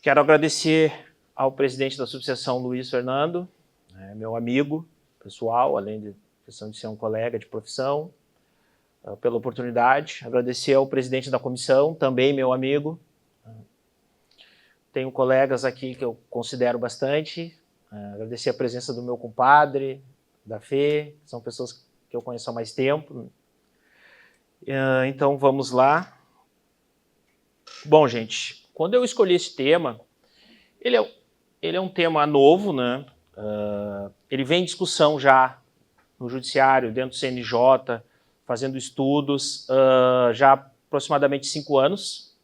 Quero agradecer ao presidente da subseção, Luiz Fernando, meu amigo pessoal, além de questão de ser um colega de profissão, pela oportunidade. Agradecer ao presidente da comissão, também meu amigo. Tenho colegas aqui que eu considero bastante. Agradecer a presença do meu compadre, da Fê, que são pessoas que eu conheço há mais tempo. Então, vamos lá. Bom, gente, quando eu escolhi esse tema, ele é um tema novo, né? Ele vem em discussão já no Judiciário, dentro do CNJ, fazendo estudos já há aproximadamente 5 anos,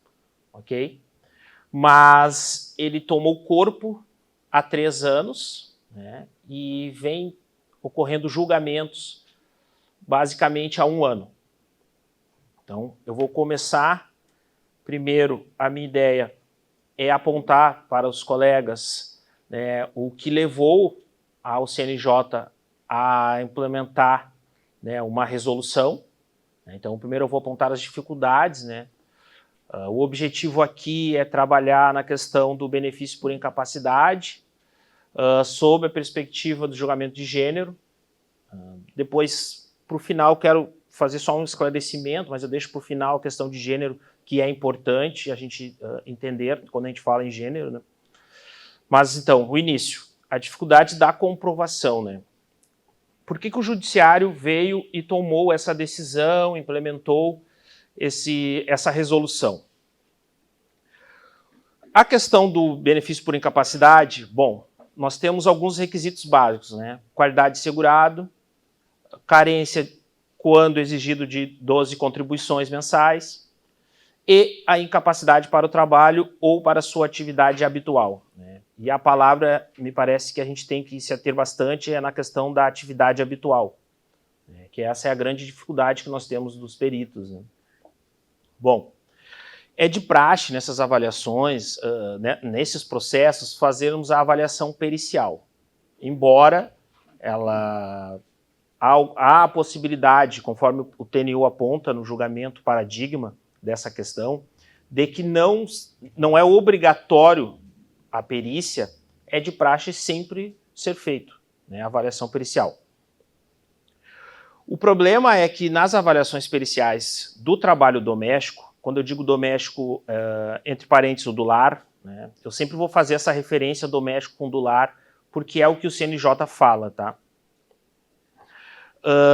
ok? Mas ele tomou corpo há 3 anos, né? E vem ocorrendo julgamentos basicamente há 1 ano. Então, eu vou começar. Primeiro, a minha ideia é apontar para os colegas, né, o que levou ao CNJ a implementar, né, uma resolução. Então, primeiro eu vou apontar as dificuldades, né? O objetivo aqui é trabalhar na questão do benefício por incapacidade, sob a perspectiva do julgamento de gênero. Depois, para o final, quero fazer só um esclarecimento, mas eu deixo para o final a questão de gênero, que é importante a gente entender quando a gente fala em gênero, né? Mas, então, o início. A dificuldade da comprovação, né? Por que o Judiciário veio e tomou essa decisão, implementou essa resolução? A questão do benefício por incapacidade, bom, nós temos alguns requisitos básicos, né? Qualidade de segurado, carência quando exigido de 12 contribuições mensais e a incapacidade para o trabalho ou para a sua atividade habitual, né? E a palavra, me parece que a gente tem que se ater bastante é na questão da atividade habitual, né? Que essa é a grande dificuldade que nós temos dos peritos, né? Bom, é de praxe nessas avaliações, né, nesses processos, fazermos a avaliação pericial. Embora há a possibilidade, conforme o TNU aponta no julgamento paradigma dessa questão, de que não é obrigatório a perícia, é de praxe sempre ser feito, né, a avaliação pericial. O problema é que nas avaliações periciais do trabalho doméstico, quando eu digo doméstico, entre parênteses, o do lar, né, eu sempre vou fazer essa referência doméstico com do lar, porque é o que o CNJ fala, tá?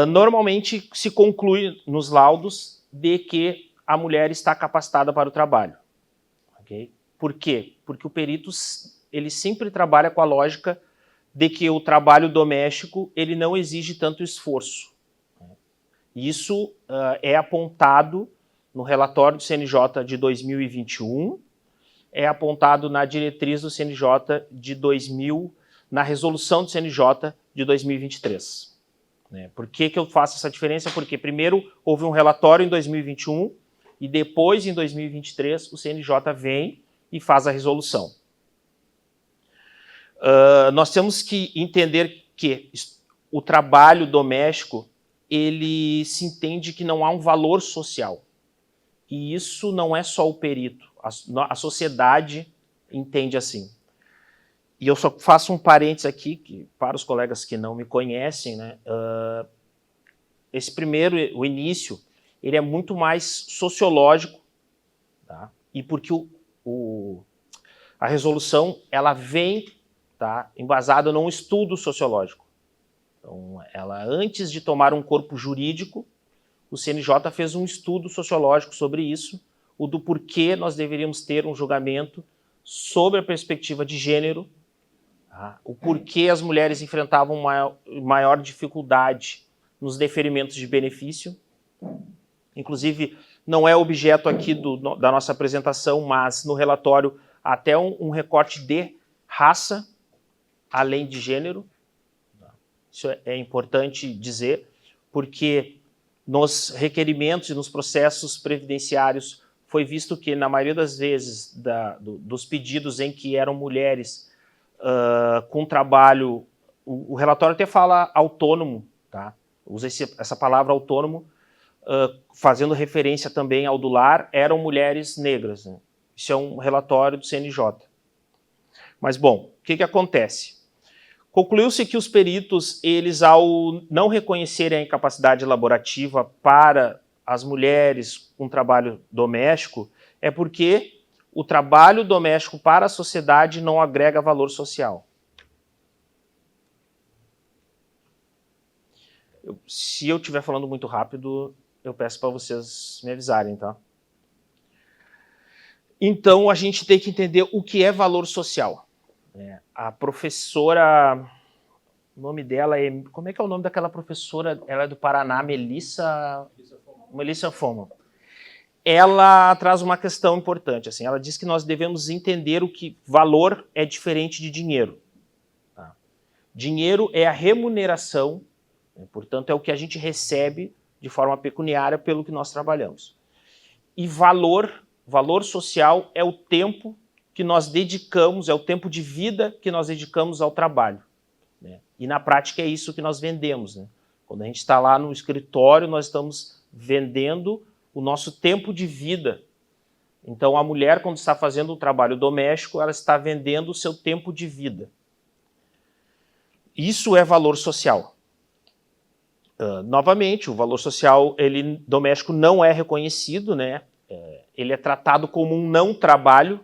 Normalmente se conclui nos laudos de que a mulher está capacitada para o trabalho. Okay? Por quê? Porque o perito ele sempre trabalha com a lógica de que o trabalho doméstico ele não exige tanto esforço. Isso é apontado no relatório do CNJ de 2021, é apontado na diretriz do CNJ de 2000, na resolução do CNJ de 2023. Por que eu faço essa diferença? Porque primeiro houve um relatório em 2021 e depois, em 2023, o CNJ vem e faz a resolução. Nós temos que entender que o trabalho doméstico, ele se entende que não há um valor social. E isso não é só o perito, a sociedade entende assim. E eu só faço um parênteses aqui, que, para os colegas que não me conhecem, né, esse primeiro, o início, ele é muito mais sociológico, tá? E porque a resolução ela vem, tá, embasada num estudo sociológico. Então, antes de tomar um corpo jurídico, o CNJ fez um estudo sociológico sobre isso, o do porquê nós deveríamos ter um julgamento sobre a perspectiva de gênero, tá? O porquê as mulheres enfrentavam maior dificuldade nos deferimentos de benefício. Inclusive, não é objeto aqui da nossa apresentação, mas no relatório até um recorte de raça, além de gênero. Isso é importante dizer, porque nos requerimentos e nos processos previdenciários foi visto que, na maioria das vezes, dos pedidos em que eram mulheres com trabalho, o relatório até fala autônomo, tá? Usa essa palavra autônomo, fazendo referência também ao do lar, eram mulheres negras, né? Isso é um relatório do CNJ. Mas, bom, o que acontece? Concluiu-se que os peritos, eles, ao não reconhecerem a incapacidade laborativa para as mulheres com trabalho doméstico, é porque o trabalho doméstico para a sociedade não agrega valor social. Se eu estiver falando muito rápido, eu peço para vocês me avisarem, tá? Então, a gente tem que entender o que é valor social. A professora, o nome dela é... Como é que é o nome daquela professora? Ela é do Paraná, Melissa Foma. Ela traz uma questão importante. Assim, ela diz que nós devemos entender o que valor é diferente de dinheiro. Tá? Dinheiro é a remuneração, né? Portanto, é o que a gente recebe de forma pecuniária pelo que nós trabalhamos. E valor social é o tempo que nós dedicamos, é o tempo de vida que nós dedicamos ao trabalho. Né? E na prática é isso que nós vendemos. Né? Quando a gente está lá no escritório, nós estamos vendendo o nosso tempo de vida. Então a mulher, quando está fazendo um trabalho doméstico, ela está vendendo o seu tempo de vida. Isso é valor social. Novamente, o valor social doméstico não é reconhecido, né? Ele é tratado como um não trabalho.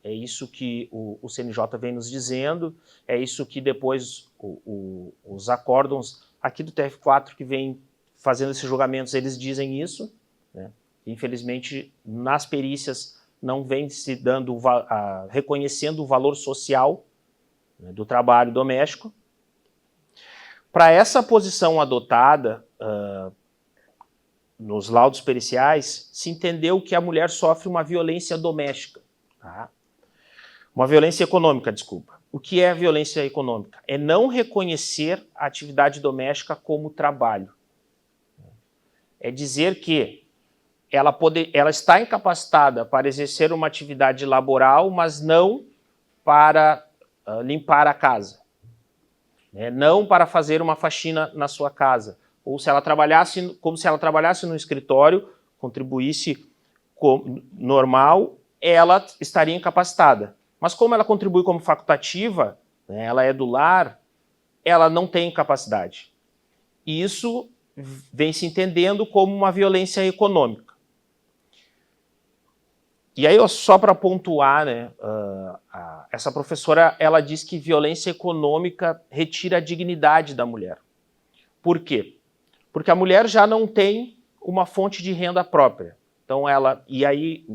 É isso que o CNJ vem nos dizendo, é isso que depois os acórdãos aqui do TF4 que vem fazendo esses julgamentos, eles dizem isso. Né? Infelizmente, nas perícias não vem se dando, reconhecendo o valor social, né, do trabalho doméstico. Para essa posição adotada nos laudos periciais, se entendeu que a mulher sofre uma violência doméstica. Tá? Uma violência econômica, desculpa. O que é violência econômica? É não reconhecer a atividade doméstica como trabalho. É dizer que ela está incapacitada para exercer uma atividade laboral, mas não para limpar a casa. Não para fazer uma faxina na sua casa. Ou se ela trabalhasse, como se ela trabalhasse no escritório, contribuísse normal, ela estaria incapacitada. Mas como ela contribui como facultativa, né, ela é do lar, ela não tem capacidade. E isso vem se entendendo como uma violência econômica. E aí, só para pontuar, né, essa professora, ela diz que violência econômica retira a dignidade da mulher. Por quê? Porque a mulher já não tem uma fonte de renda própria. Então e aí,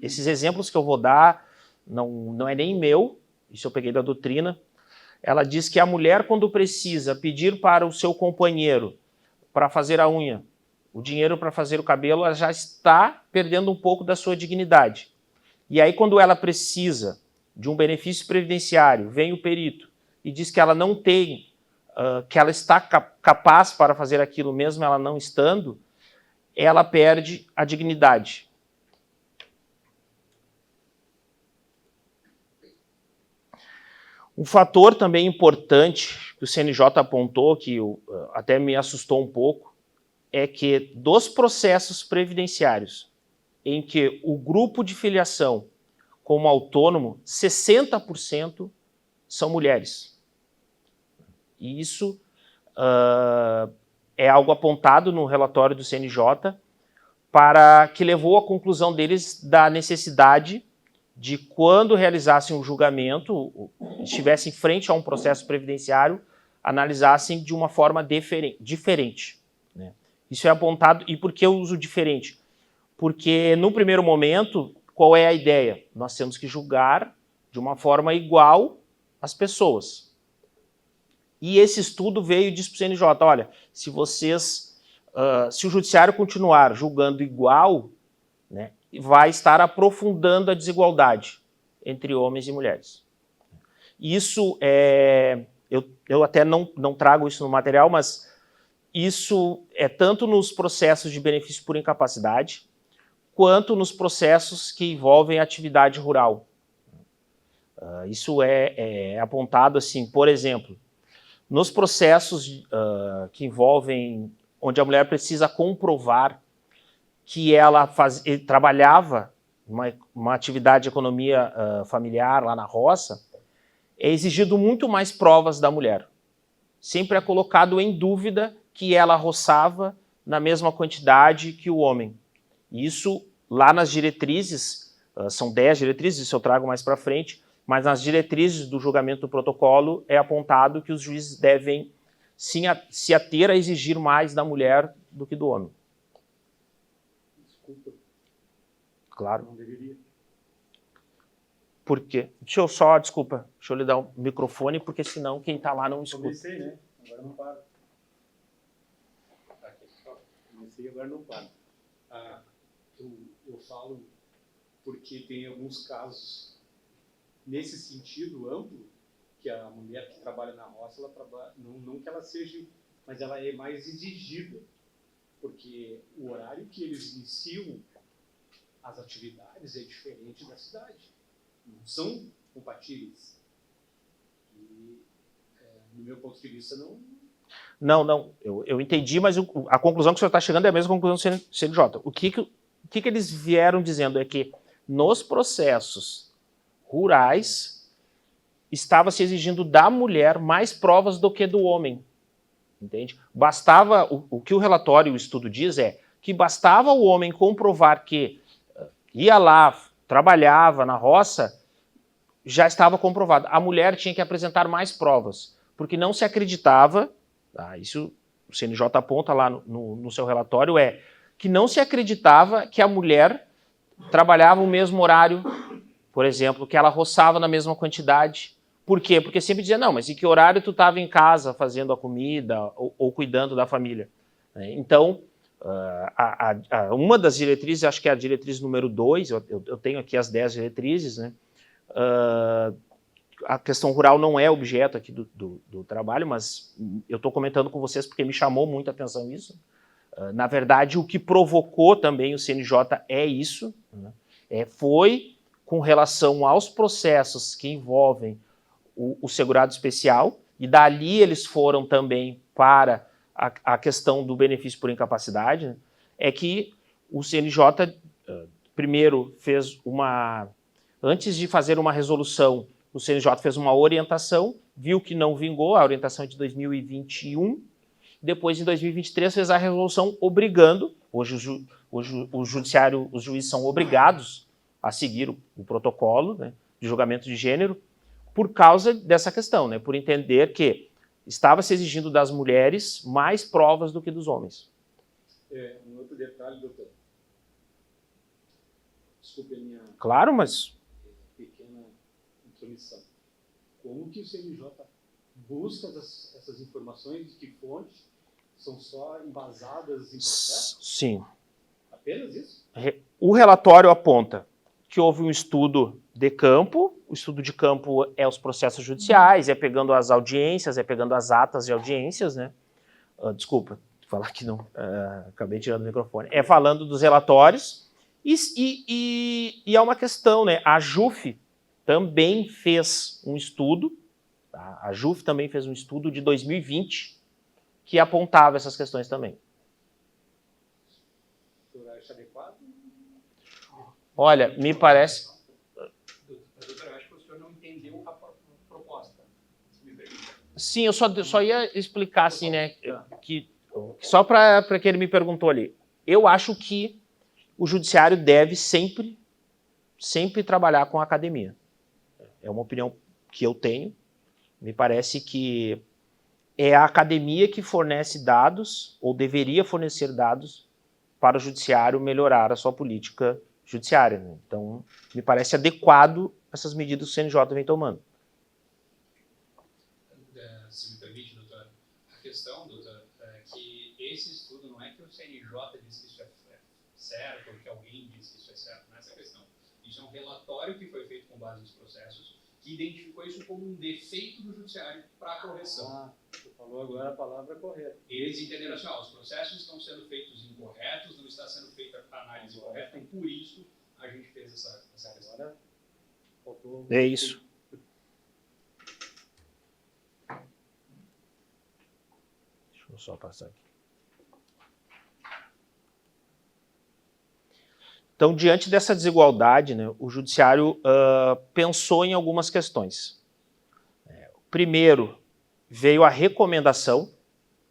esses exemplos que eu vou dar, não é nem meu, isso eu peguei da doutrina. Ela diz que a mulher, quando precisa pedir para o seu companheiro para fazer a unha, o dinheiro para fazer o cabelo, ela já está perdendo um pouco da sua dignidade. E aí, quando ela precisa de um benefício previdenciário, vem o perito e diz que ela não tem, que ela está capaz para fazer aquilo mesmo, ela não estando, ela perde a dignidade. Um fator também importante que o CNJ apontou, que até me assustou um pouco, é que dos processos previdenciários em que o grupo de filiação como autônomo, 60% são mulheres. E isso é algo apontado no relatório do CNJ, que levou à conclusão deles da necessidade de, quando realizassem um julgamento, estivessem frente a um processo previdenciário, analisassem de uma forma diferente. Né? Isso é apontado. E por que eu uso diferente? Porque, no primeiro momento, qual é a ideia? Nós temos que julgar de uma forma igual as pessoas. E esse estudo veio e disse para o CNJ, olha, se o judiciário continuar julgando igual, né, vai estar aprofundando a desigualdade entre homens e mulheres. Isso eu até não trago isso no material, mas isso é tanto nos processos de benefício por incapacidade, quanto nos processos que envolvem atividade rural. Isso é apontado assim, por exemplo, nos processos que envolvem, onde a mulher precisa comprovar que ela trabalhava, uma atividade de economia familiar lá na roça, é exigido muito mais provas da mulher. Sempre é colocado em dúvida que ela roçava na mesma quantidade que o homem. Isso, lá nas diretrizes, são 10 diretrizes, isso eu trago mais para frente, mas nas diretrizes do julgamento do protocolo é apontado que os juízes devem se ater a exigir mais da mulher do que do homem. Desculpa. Claro. Não deveria. Por quê? Deixa eu lhe dar o microfone, porque senão quem está lá não escuta. Comecei, né? Agora não para. Comecei, agora não para. Eu falo porque tem alguns casos nesse sentido amplo, que a mulher que trabalha na roça, ela trabalha, não que ela seja, mas ela é mais exigida, porque o horário que eles iniciam as atividades é diferente da cidade. Não são compatíveis. E, no meu ponto de vista, não... Não, eu entendi, mas a conclusão que o senhor está chegando é a mesma conclusão do CNJ. O que eles vieram dizendo é que nos processos rurais estava se exigindo da mulher mais provas do que do homem. Entende? Bastava, o que o relatório e o estudo diz é que bastava o homem comprovar que ia lá, trabalhava na roça, já estava comprovado. A mulher tinha que apresentar mais provas, porque não se acreditava, isso o CNJ aponta lá no seu relatório, que não se acreditava que a mulher trabalhava o mesmo horário, por exemplo, que ela roçava na mesma quantidade. Por quê? Porque sempre dizia, não, mas em que horário tu estava em casa fazendo a comida ou cuidando da família? Então, uma das diretrizes, acho que é a diretriz número 2, eu tenho aqui as 10 diretrizes, né? A questão rural não é objeto aqui do trabalho, mas eu estou comentando com vocês porque me chamou muito a atenção isso. Na verdade, o que provocou também o CNJ é isso, né? Foi com relação aos processos que envolvem o segurado especial, e dali eles foram também para a questão do benefício por incapacidade, né? É que o CNJ primeiro fez antes de fazer uma resolução, o CNJ fez uma orientação, viu que não vingou, a orientação é de 2021, depois em 2023 fez a resolução obrigando, hoje o judiciário, os juízes são obrigados a seguir o protocolo, né, de julgamento de gênero, por causa dessa questão, né, por entender que estava se exigindo das mulheres mais provas do que dos homens. Um outro detalhe, doutor. Desculpe a minha... Claro, mas... pequena intromissão. Como que o CNJ busca essas informações, de que fonte são só embasadas em processo? Sim. Apenas isso? O relatório aponta que houve um estudo de campo, o estudo de campo é os processos judiciais, é pegando as audiências, é pegando as atas de audiências, né? Desculpa, falar que não, acabei tirando o microfone. É falando dos relatórios, e é uma questão, né? A JUF também fez um estudo, tá? A JUF também fez um estudo de 2020 que apontava essas questões também. O senhor acha adequado? Olha, me parece... Doutor, eu acho que o senhor não entendeu a proposta. Sim, eu só ia explicar assim, né, que só para que ele me perguntou ali. Eu acho que o judiciário deve sempre trabalhar com a academia. É uma opinião que eu tenho. Me parece que é a academia que fornece dados, ou deveria fornecer dados, para o judiciário melhorar a sua política judiciária, né? Então, me parece adequado essas medidas que o CNJ vem tomando. Se me permite, doutor, a questão, doutor, é que esse estudo não é que o CNJ disse que isso é certo, ou que alguém disse que isso é certo, não é essa a questão. Isso é um relatório que foi feito com base nos processos, que identificou isso como um defeito do judiciário para a correção. Você falou agora a palavra correta. Eles entenderam assim, os processos estão sendo feitos incorretos, não está sendo feita a análise correta, e por isso a gente fez essa questão. Agora, faltou... É isso. Deixa eu só passar aqui. Então, diante dessa desigualdade, né, o judiciário pensou em algumas questões. Primeiro, veio a recomendação,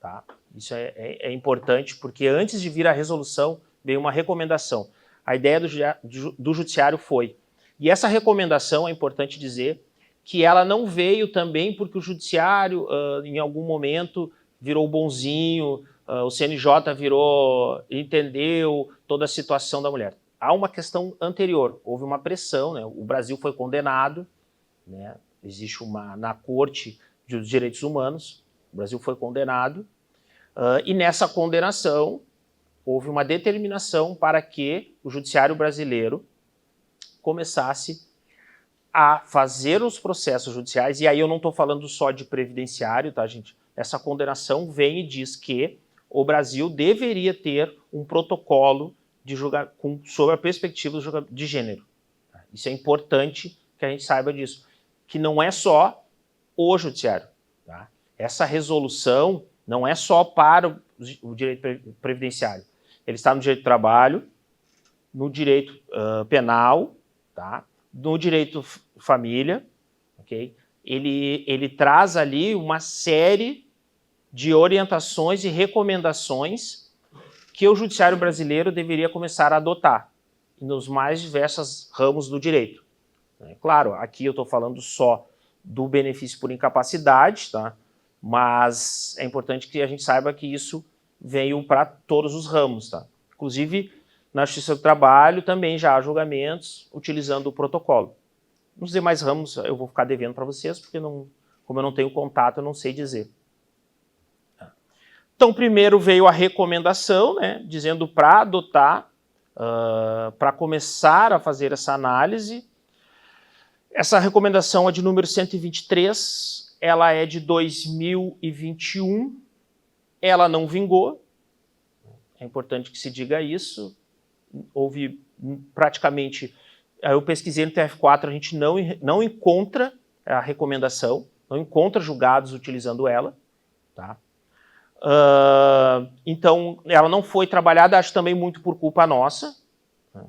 tá? Isso é importante, porque antes de vir a resolução, veio uma recomendação. A ideia do judiciário foi, e essa recomendação, é importante dizer, que ela não veio também porque o judiciário, em algum momento, virou bonzinho, o CNJ entendeu toda a situação da mulher. Há uma questão anterior, houve uma pressão, né? O Brasil foi condenado, né? Existe na Corte dos Direitos Humanos, o Brasil foi condenado, e nessa condenação houve uma determinação para que o judiciário brasileiro começasse a fazer os processos judiciais, e aí eu não estou falando só de previdenciário, tá, gente? Essa condenação vem e diz que o Brasil deveria ter um protocolo sobre a perspectiva de gênero. Isso é importante que a gente saiba disso, que não é só o judiciário. Tá? Essa resolução não é só para o direito previdenciário. Ele está no direito do trabalho, no direito penal, tá? No direito família, ok? Ele traz ali uma série de orientações e recomendações que o judiciário brasileiro deveria começar a adotar nos mais diversos ramos do direito. Claro, aqui eu estou falando só do benefício por incapacidade, tá? Mas é importante que a gente saiba que isso veio para todos os ramos. Tá? Inclusive, na Justiça do Trabalho também já há julgamentos utilizando o protocolo. Nos demais ramos eu vou ficar devendo para vocês, porque como eu não tenho contato, eu não sei dizer. Então, primeiro veio a recomendação, né, dizendo para adotar, para começar a fazer essa análise. Essa recomendação é de número 123, ela é de 2021, ela não vingou, é importante que se diga isso, houve praticamente, eu pesquisei no TF4, a gente não encontra a recomendação, não encontra julgados utilizando ela, tá? Então, ela não foi trabalhada, acho também muito por culpa nossa, né?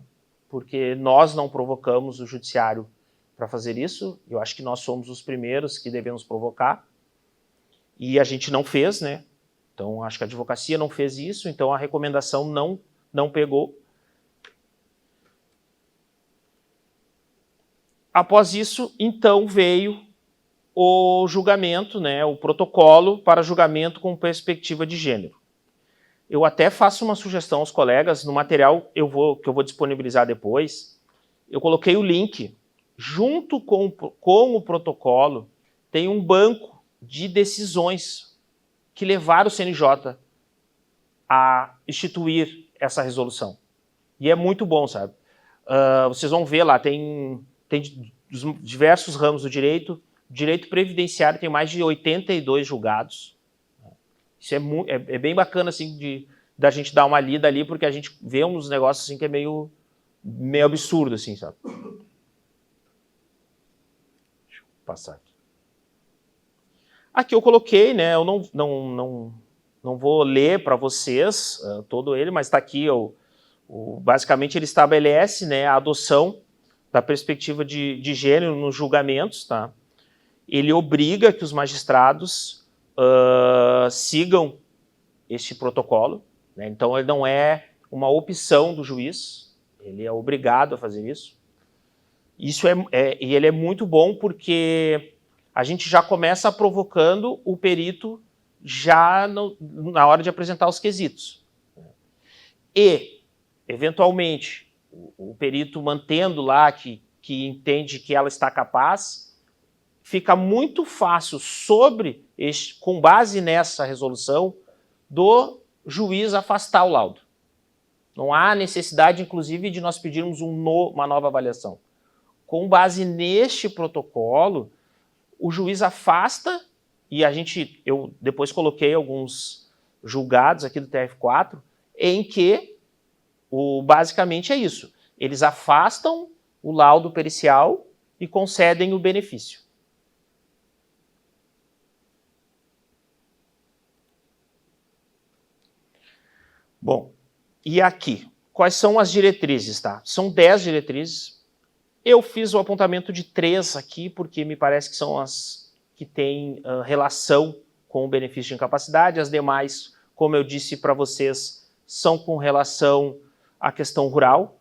Porque nós não provocamos o judiciário para fazer isso, eu acho que nós somos os primeiros que devemos provocar, e a gente não fez, né? Então, acho que a advocacia não fez isso, então a recomendação não pegou. Após isso, então, veio o julgamento, né, o protocolo para julgamento com perspectiva de gênero. Eu até faço uma sugestão aos colegas, no material que eu vou disponibilizar depois, eu coloquei o link, junto com o protocolo, tem um banco de decisões que levaram o CNJ a instituir essa resolução. E é muito bom, sabe? Vocês vão ver lá, tem diversos ramos do direito. Direito previdenciário tem mais de 82 julgados. Isso é bem bacana, assim, da gente dar uma lida ali, porque a gente vê uns negócios assim que é meio absurdo, assim, sabe? Deixa eu passar aqui. Aqui eu coloquei, né? Eu não vou ler para vocês todo ele, mas está aqui, basicamente ele estabelece, né, a adoção da perspectiva de gênero nos julgamentos, tá? Ele obriga que os magistrados sigam este protocolo, né? Então ele não é uma opção do juiz, ele é obrigado a fazer isso. E ele é muito bom porque a gente já começa provocando o perito já na hora de apresentar os quesitos. E, eventualmente, o perito mantendo lá que entende que ela está capaz, fica muito fácil com base nessa resolução, do juiz afastar o laudo. Não há necessidade, inclusive, de nós pedirmos uma nova avaliação. Com base neste protocolo, o juiz afasta, e eu depois coloquei alguns julgados aqui do TF4, em que basicamente é isso. Eles afastam o laudo pericial e concedem o benefício. Bom, e aqui? quais são as diretrizes, tá? São 10 diretrizes. Eu fiz o apontamento de 3 aqui, porque me parece que são as que têm relação com o benefício de incapacidade. As demais, como eu disse para vocês, são com relação à questão rural.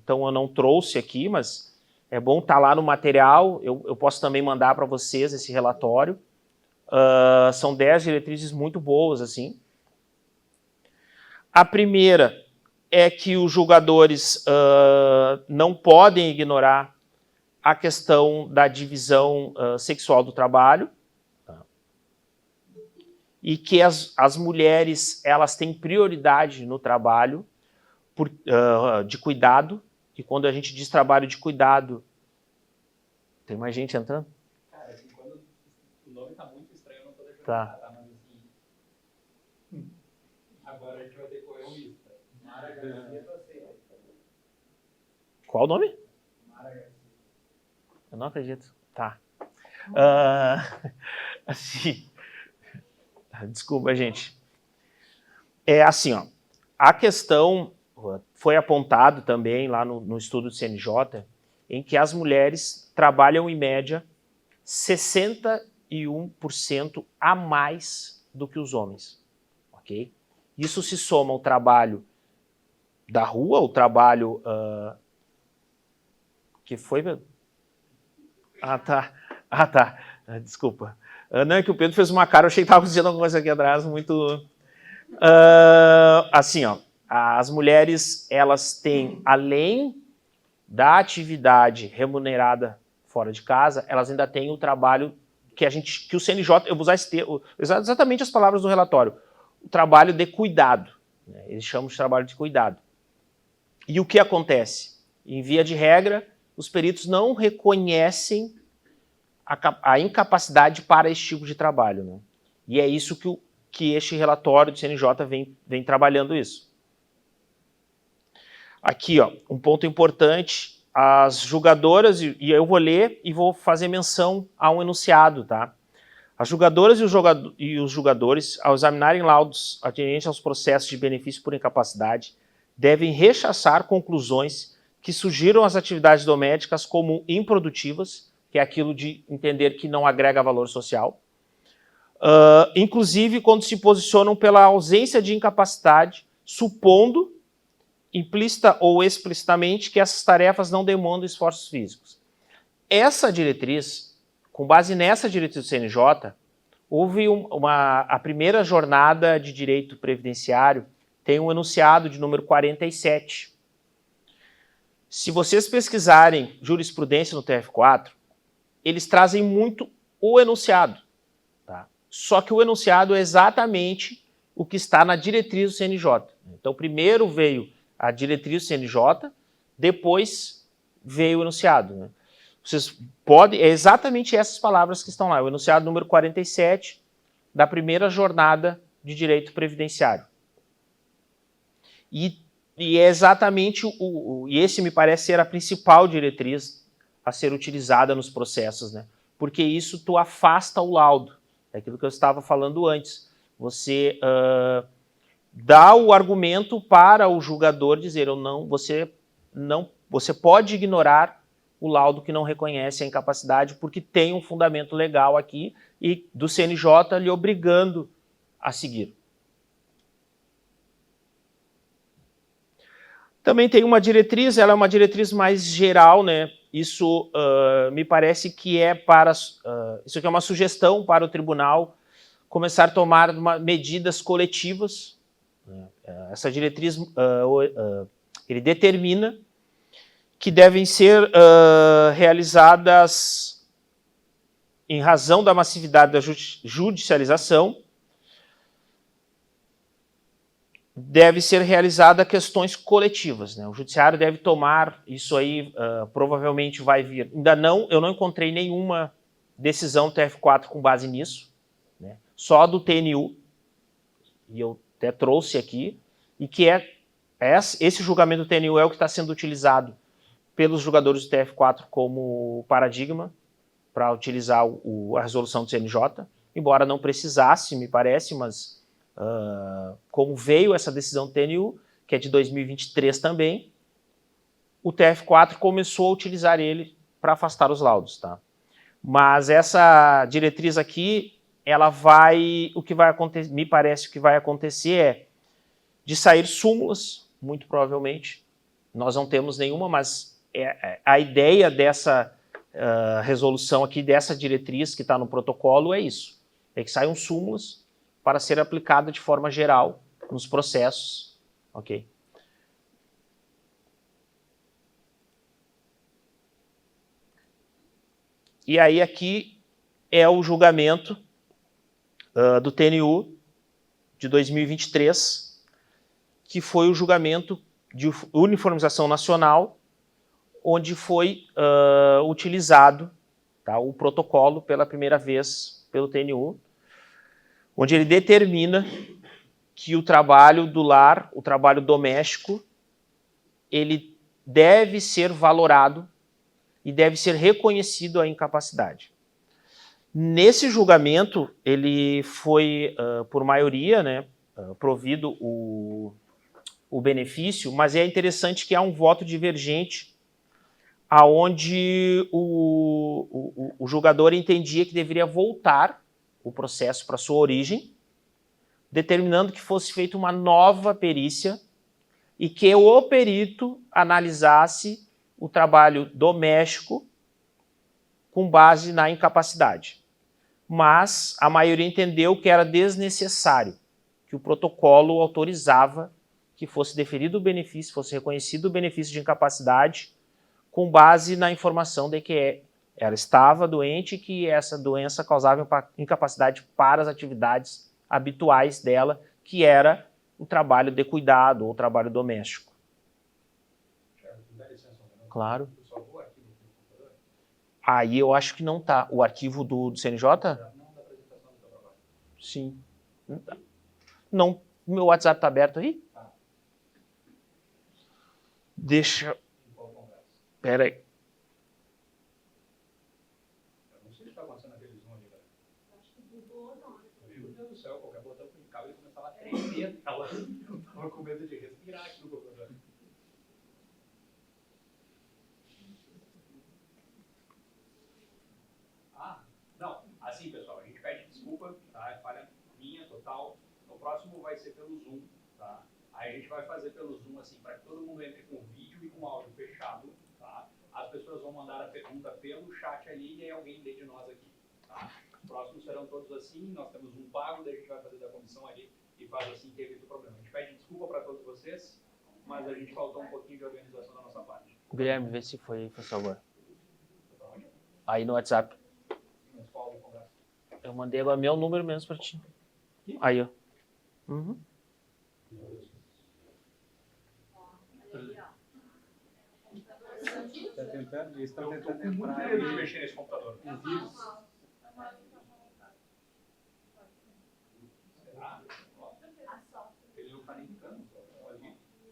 Então eu não trouxe aqui, mas é bom estar lá no material. Eu posso também mandar para vocês esse relatório. São 10 diretrizes muito boas, assim. A primeira é que os julgadores não podem ignorar a questão da divisão sexual do trabalho, tá? E que as mulheres elas têm prioridade no trabalho de cuidado, e quando a gente diz trabalho de cuidado, tem mais gente entrando? Cara, assim, quando o nome tá muito estranho, eu não tô deixando Tá. falar, mas assim... Agora a gente vai ter que correr um risco. Mara Garcia tá certo. Qual o nome? Mara Garcia. Eu não acredito. Tá. Assim, desculpa, gente. É assim, ó. A questão foi apontado também lá no estudo do CNJ, em que as mulheres trabalham em média 61% a mais do que os homens, ok? Isso se soma ao trabalho da rua, o trabalho que foi... Ah, tá. Desculpa. Não, é que o Pedro fez uma cara, eu achei que estava dizendo alguma coisa aqui atrás, muito... assim, ó, as mulheres, elas têm, além da atividade remunerada fora de casa, elas ainda têm o trabalho que o CNJ, eu vou usar exatamente as palavras do relatório, o trabalho de cuidado, né? Eles chamam de trabalho de cuidado. E o que acontece? Em via de regra, os peritos não reconhecem a incapacidade para esse tipo de trabalho, né? E é isso que este relatório do CNJ vem trabalhando isso. Aqui, ó, um ponto importante, as julgadoras, e eu vou ler e vou fazer menção a um enunciado, tá? As julgadoras e os julgadores, ao examinarem laudos atinentes aos processos de benefício por incapacidade, devem rechaçar conclusões que sugiram as atividades domésticas como improdutivas, que é aquilo de entender que não agrega valor social, inclusive quando se posicionam pela ausência de incapacidade, supondo, implícita ou explicitamente, que essas tarefas não demandam esforços físicos. Essa diretriz, com base nessa diretriz do CNJ, houve a primeira jornada de direito previdenciário, tem um enunciado de número 47. Se vocês pesquisarem jurisprudência no TF4, eles trazem muito o enunciado, tá? Só que o enunciado é exatamente o que está na diretriz do CNJ. Então, primeiro veio a diretriz do CNJ, depois veio o enunciado, né? Vocês podem, é exatamente essas palavras que estão lá, o enunciado número 47 da primeira jornada de direito previdenciário. E é exatamente e esse me parece ser a principal diretriz a ser utilizada nos processos, né? Porque isso tu afasta o laudo, é aquilo que eu estava falando antes. Você dá o argumento para o julgador dizer, você pode ignorar o laudo que não reconhece a incapacidade, porque tem um fundamento legal aqui e do CNJ lhe obrigando a seguir. Também tem uma diretriz, ela é uma diretriz mais geral, né? Isso me parece que é para... isso aqui é uma sugestão para o tribunal começar a tomar medidas coletivas. Essa diretriz, ele determina que devem ser realizadas, em razão da massividade da judicialização, deve ser realizada questões coletivas, né? O judiciário deve tomar, isso aí provavelmente vai vir. Eu não encontrei nenhuma decisão do TF4 com base nisso, né? Só do TNU, e eu até trouxe aqui, e que esse julgamento do TNU é o que está sendo utilizado pelos julgadores do TF4 como paradigma para utilizar a resolução do CNJ, embora não precisasse, me parece, mas como veio essa decisão do TNU, que é de 2023 também, o TF4 começou a utilizar ele para afastar os laudos, tá? Mas essa diretriz aqui, ela vai, o que vai acontecer, me parece que o que vai acontecer é de sair súmulas, muito provavelmente. Nós não temos nenhuma, mas a ideia dessa resolução aqui, dessa diretriz que está no protocolo é isso. É que saiam súmulas para ser aplicada de forma geral nos processos, ok? E aí aqui é o julgamento do TNU de 2023, que foi o julgamento de uniformização nacional, onde foi utilizado, tá, o protocolo pela primeira vez pelo TNU, onde ele determina que o trabalho do lar, o trabalho doméstico, ele deve ser valorado e deve ser reconhecido a incapacidade. Nesse julgamento, ele foi, por maioria, né, provido o benefício, mas é interessante que há um voto divergente aonde o julgador entendia que deveria voltar o processo para sua origem, determinando que fosse feita uma nova perícia e que o perito analisasse o trabalho doméstico com base na incapacidade. Mas a maioria entendeu que era desnecessário, que o protocolo autorizava que fosse deferido o benefício, fosse reconhecido o benefício de incapacidade com base na informação de que ela estava doente e que essa doença causava incapacidade para as atividades habituais dela, que era o trabalho de cuidado ou o trabalho doméstico. Claro. Aí eu acho que não está. O arquivo do CNJ? Sim. Não, o meu WhatsApp está aberto aí? Deixa... Espera aí. Eu não sei o que está acontecendo naquele Zoom ali, velho. Acho que bugou, não. Meu Deus do céu, qualquer botão que clicava, ele começava a tremer. Eu tava com medo de respirar aqui no computador. Não, assim, pessoal, a gente pede desculpa, tá? É falha minha, total. No próximo vai ser pelo Zoom, tá? Aí a gente vai fazer pelo Zoom, assim, para que todo mundo entre com vídeo e com áudio fechado, tá? As pessoas vão mandar a pergunta pelo chat ali e aí alguém lê de nós aqui, tá? Os próximos serão todos assim, nós temos um pago, daí a gente vai fazer da comissão ali e faz assim que evita o problema. A gente pede desculpa para todos vocês, mas a gente faltou um pouquinho de organização da nossa parte. Guilherme, vê se foi, por favor. Aí no WhatsApp. Eu mandei agora meu número mesmo para ti. Aí, ó. Uhum. Eles estão tentando Muito entrar medo de mexer nesse computador. Será? Ele não está nem ficando.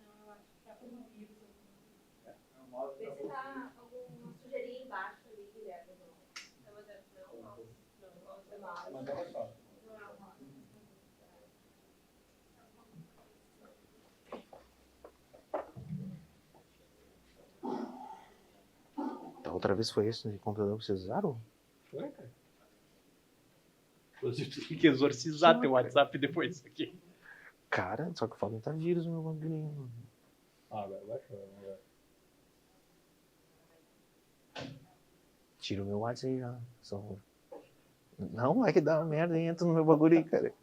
Não, acho que tá com um vírus. Vê se tá alguma sujeirinha embaixo ali, Guilherme. Mas olha só. Da outra vez foi esse computador que vocês usaram? Foi, cara. Você tem que exorcizar teu WhatsApp depois disso aqui. Cara, só que falta vírus no meu bagulho. Agora baixou. Tira o meu WhatsApp aí já, por favor. Não, vai que dá uma merda e entra no meu bagulho aí, cara.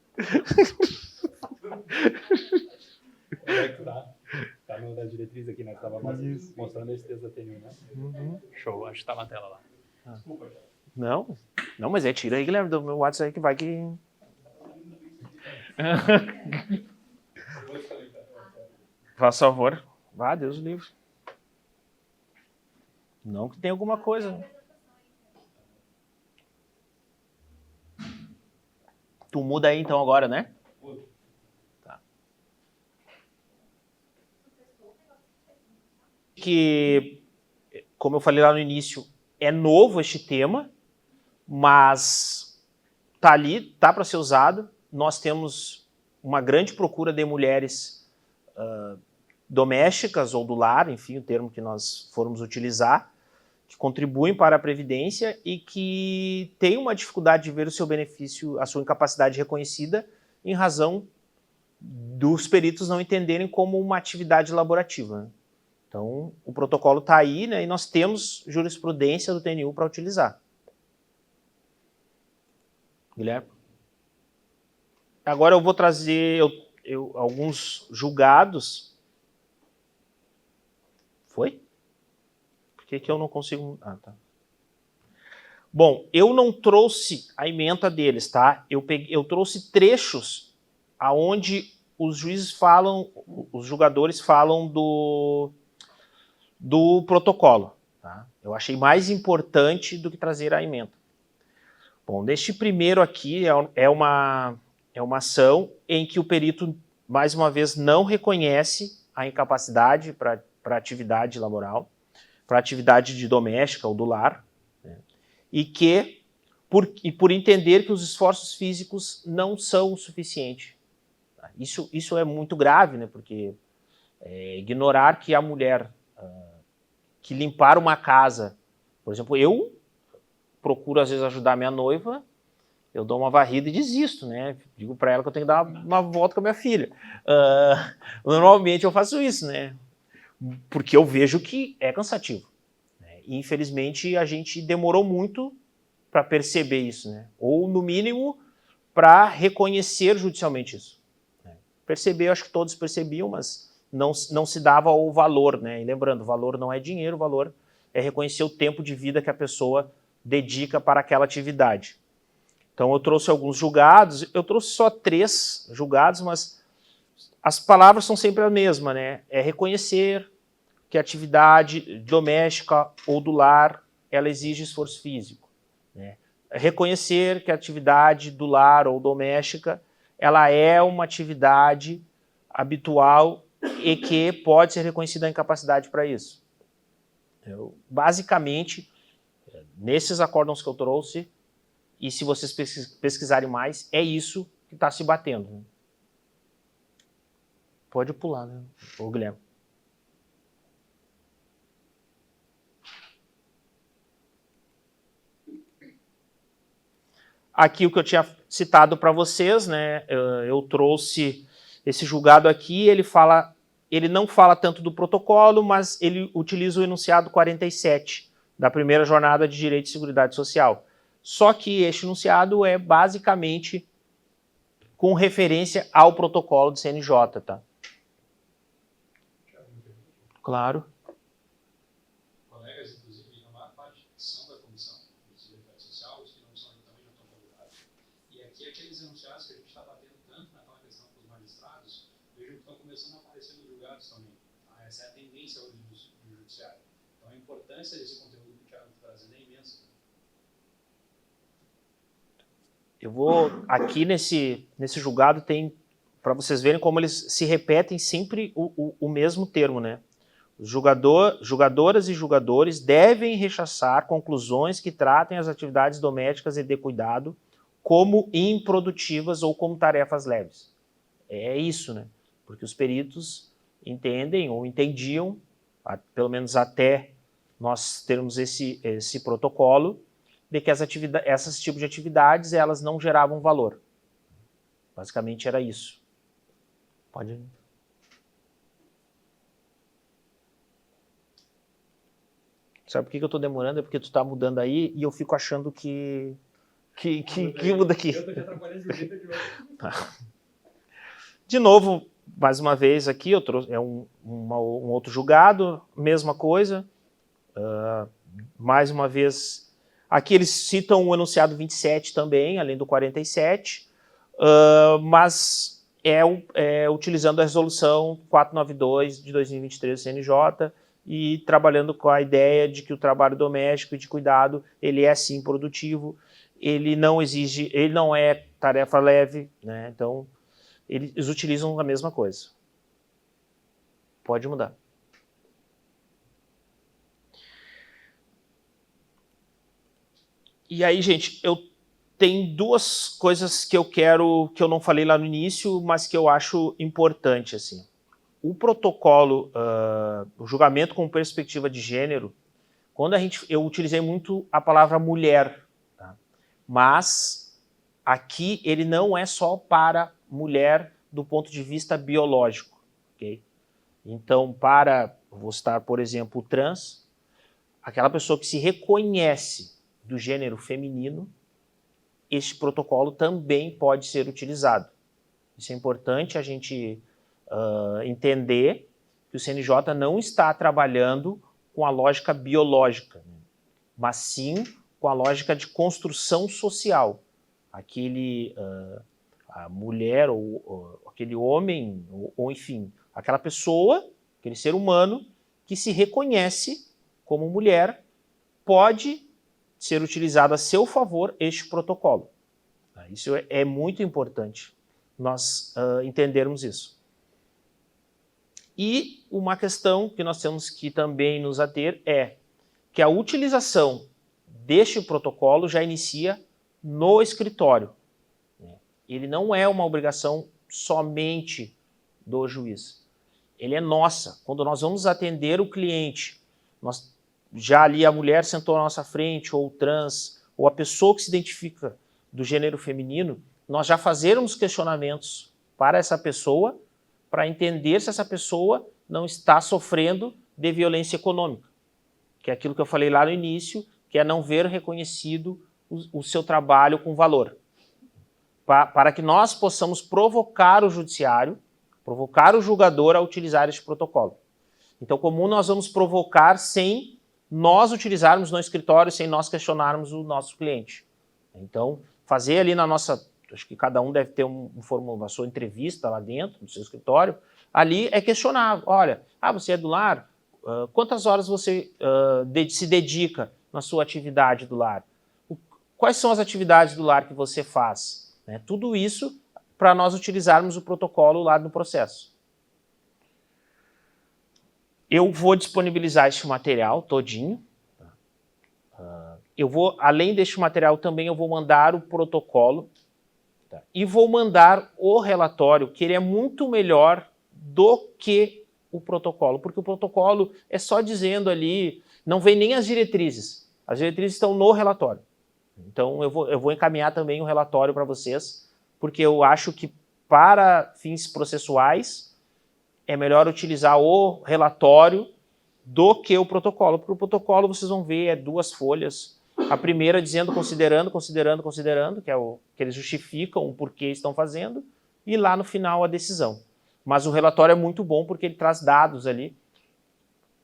Tá no da diretriz aqui, né? Tava mostrando esse texto da TNU, né? Uhum. Show, acho que tá na tela lá. Desculpa, cara. Não, mas tira aí, Guilherme, do meu WhatsApp aí que vai que... Faz favor. Vá, Deus o livre. Não que tenha alguma coisa. Tu muda aí então agora, né? Tá. Que, como eu falei lá no início, é novo este tema, mas tá ali, tá para ser usado. Nós temos uma grande procura de mulheres domésticas ou do lar, enfim, o termo que nós formos utilizar, que contribuem para a Previdência e que têm uma dificuldade de ver o seu benefício, a sua incapacidade reconhecida em razão dos peritos não entenderem como uma atividade laborativa. Então, o protocolo está aí, né, e nós temos jurisprudência do TNU para utilizar. Guilherme? Agora eu vou trazer alguns julgados. Foi? Por que eu não consigo... Ah, tá. Bom, eu não trouxe a ementa deles, tá? Eu trouxe trechos aonde os juízes falam, os julgadores falam do protocolo. Tá? Eu achei mais importante do que trazer a ementa. Bom, neste primeiro aqui é uma ação em que o perito, mais uma vez, não reconhece a incapacidade para atividade laboral, para atividade de doméstica ou do lar, né? E que, por entender que os esforços físicos não são o suficiente. Isso é muito grave, né? Porque ignorar que a mulher que limpar uma casa, por exemplo, eu procuro às vezes ajudar minha noiva, eu dou uma varrida e desisto, né? Digo para ela que eu tenho que dar uma volta com a minha filha. Normalmente eu faço isso, né? Porque eu vejo que é cansativo. Né? E, infelizmente, a gente demorou muito para perceber isso, né? Ou, no mínimo, para reconhecer judicialmente isso. Né? Perceber, eu acho que todos percebiam, mas não se dava o valor, né? E lembrando, o valor não é dinheiro, o valor é reconhecer o tempo de vida que a pessoa dedica para aquela atividade. Então eu trouxe alguns julgados, eu trouxe só 3 julgados, mas as palavras são sempre a mesma, né? É reconhecer que a atividade doméstica ou do lar, ela exige esforço físico. Né? É reconhecer que a atividade do lar ou doméstica, ela é uma atividade habitual e que pode ser reconhecida a incapacidade para isso. Basicamente, nesses acórdãos que eu trouxe, e se vocês pesquisarem mais, é isso que está se batendo. Né? Pode pular, né? Ô, Guilherme. Aqui o que eu tinha citado para vocês, né? Eu trouxe esse julgado aqui, ele não fala tanto do protocolo, mas ele utiliza o enunciado 47 da primeira jornada de Direito e Seguridade Social. Só que este enunciado é basicamente com referência ao protocolo do CNJ, tá? Claro. Colegas, inclusive, na maior parte são da Comissão de Seguridade Social, os que não são também não estão convidados. E aqui, aqueles enunciados que a gente está batendo tanto naquela questão com os magistrados, vejo que estão começando a aparecer nos julgados também. Tá? Essa é a tendência hoje do judiciário. Então, a importância desse conteúdo que o Thiago está trazendo é imensa. Eu vou, aqui nesse julgado, tem, para vocês verem como eles se repetem sempre o mesmo termo, né? Os julgadoras e julgadores devem rechaçar conclusões que tratem as atividades domésticas e de cuidado como improdutivas ou como tarefas leves. É isso, né? Porque os peritos entendem ou entendiam, pelo menos até nós termos esse protocolo, de que esses tipos de atividades elas não geravam valor. Basicamente era isso. Pode ir. Sabe por que eu estou demorando? É porque tu está mudando aí e eu fico achando que muda aqui. Eu tô te atrapalhando de jeito de novo. De novo, mais uma vez aqui, eu trouxe um outro julgado, mesma coisa. Mais uma vez, aqui eles citam o enunciado 27 também, além do 47, mas utilizando a resolução 492 de 2023 do CNJ, e trabalhando com a ideia de que o trabalho doméstico e de cuidado, ele é sim produtivo, ele não é tarefa leve, né? Então eles utilizam a mesma coisa. Pode mudar. E aí, gente, eu tenho 2 coisas que eu não falei lá no início, mas que eu acho importante, assim. o protocolo, o julgamento com perspectiva de gênero, quando eu utilizei muito a palavra mulher, tá? Mas aqui ele não é só para mulher do ponto de vista biológico, ok? Então, vou citar, por exemplo, o trans, aquela pessoa que se reconhece do gênero feminino, este protocolo também pode ser utilizado. Isso é importante a gente entender que o CNJ não está trabalhando com a lógica biológica, né? Mas sim com a lógica de construção social. A mulher ou aquele homem, ou enfim, aquela pessoa, aquele ser humano que se reconhece como mulher, pode ser utilizado a seu favor este protocolo. Isso é muito importante nós entendermos isso. E uma questão que nós temos que também nos ater é que a utilização deste protocolo já inicia no escritório. Ele não é uma obrigação somente do juiz. Ele é nossa. Quando nós vamos atender o cliente, já ali a mulher sentou na nossa frente, ou o trans, ou a pessoa que se identifica do gênero feminino, nós já fazemos questionamentos para essa pessoa, para entender se essa pessoa não está sofrendo de violência econômica, que é aquilo que eu falei lá no início, que é não ver reconhecido o seu trabalho com valor. Para que nós possamos provocar o judiciário, provocar o julgador a utilizar este protocolo. Então, comum nós vamos provocar sem nós utilizarmos no escritório, sem nós questionarmos o nosso cliente. Então, fazer ali na nossa... Acho que cada um deve ter a sua entrevista lá dentro, no seu escritório. Ali é questionar. Olha, você é do lar? Quantas horas você se dedica na sua atividade do lar? Quais são as atividades do lar que você faz? Tudo isso para nós utilizarmos o protocolo lá no processo. Eu vou disponibilizar este material todinho. Além deste material, também eu vou mandar o protocolo. E vou mandar o relatório, que ele é muito melhor do que o protocolo, porque o protocolo é só dizendo ali, não vem nem as diretrizes. As diretrizes estão no relatório. Então eu vou encaminhar também o relatório para vocês, porque eu acho que para fins processuais é melhor utilizar o relatório do que o protocolo, porque o protocolo vocês vão ver é 2 folhas. A primeira dizendo considerando, que é o que eles justificam o porquê estão fazendo, e lá no final a decisão. Mas o relatório é muito bom porque ele traz dados ali,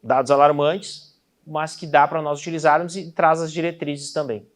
dados alarmantes, mas que dá para nós utilizarmos e traz as diretrizes também.